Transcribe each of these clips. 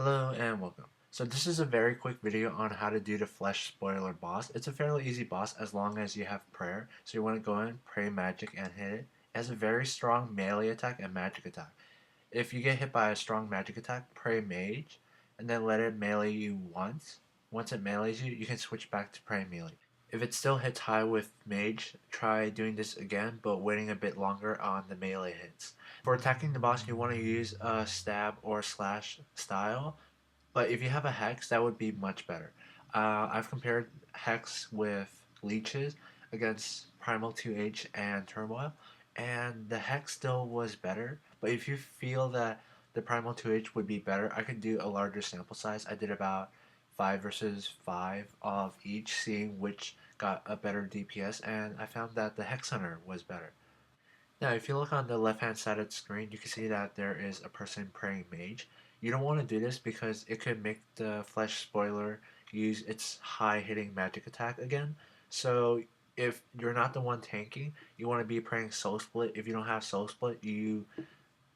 Hello and welcome. So this is a very quick video on how to do the flesh spoiler boss. It's a fairly easy boss as long as you have prayer. So you want to go in, pray magic, and hit it. It has a very strong melee attack and magic attack. If you get hit by a strong magic attack, pray mage, and then let it melee you once. Once it melees you, you can switch back to pray melee. If it still hits high with mage, try doing this again, but waiting a bit longer on the melee hits. For attacking the boss, you want to use a stab or slash style, but if you have a hex, that would be much better. I've compared hex with leeches against Primal 2H and Turmoil, and the hex still was better. But if you feel that the Primal 2H would be better, I could do a larger sample size. I did about 5 versus 5 of each, seeing which got a better DPS, and I found that the Hex Hunter was better. Now, if you look on the left-hand side of the screen, you can see that there is a person praying mage. You don't want to do this because it could make the flesh spoiler use its high-hitting magic attack again. So if you're not the one tanking, you want to be praying soul split. If you don't have soul split, you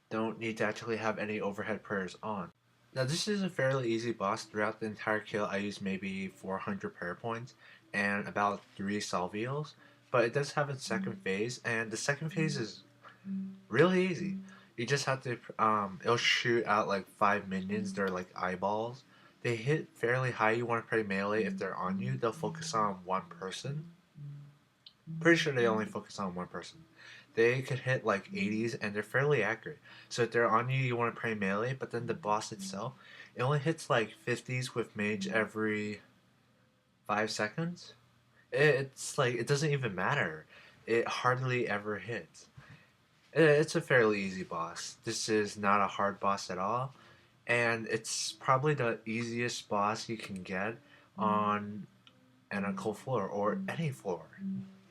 don't need to actually have any overhead prayers on. Now this is a fairly easy boss. Throughout the entire kill I used maybe 400 prayer points and about 3 salvios, but it does have its second phase, and the second phase is really easy. You just have to, it'll shoot out like 5 minions, they're like eyeballs. They hit fairly high. You want to pray melee. If they're on you, they'll focus on one person. Pretty sure they only focus on one person. They could hit like 80s and they're fairly accurate. So if they're on you, you want to pray melee, but then the boss itself, it only hits like 50s with mage every 5 seconds. It's like, it doesn't even matter. It hardly ever hits. It's a fairly easy boss. This is not a hard boss at all, and it's probably the easiest boss you can get on an occult floor or any floor.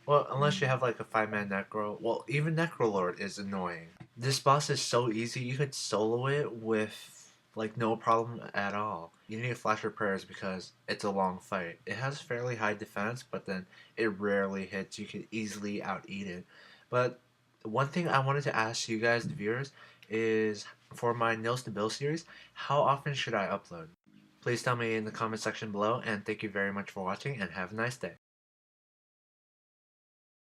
Well, unless you have like a 5-man Necro. Well, even Necrolord is annoying. This boss is so easy, you could solo it with like no problem at all. You need flasher prayers because it's a long fight. It has fairly high defense, but then it rarely hits. You can easily out-eat it. But one thing I wanted to ask you guys, the viewers, is for my Nills to Bill series, how often should I upload? Please tell me in the comment section below, and thank you very much for watching, and have a nice day.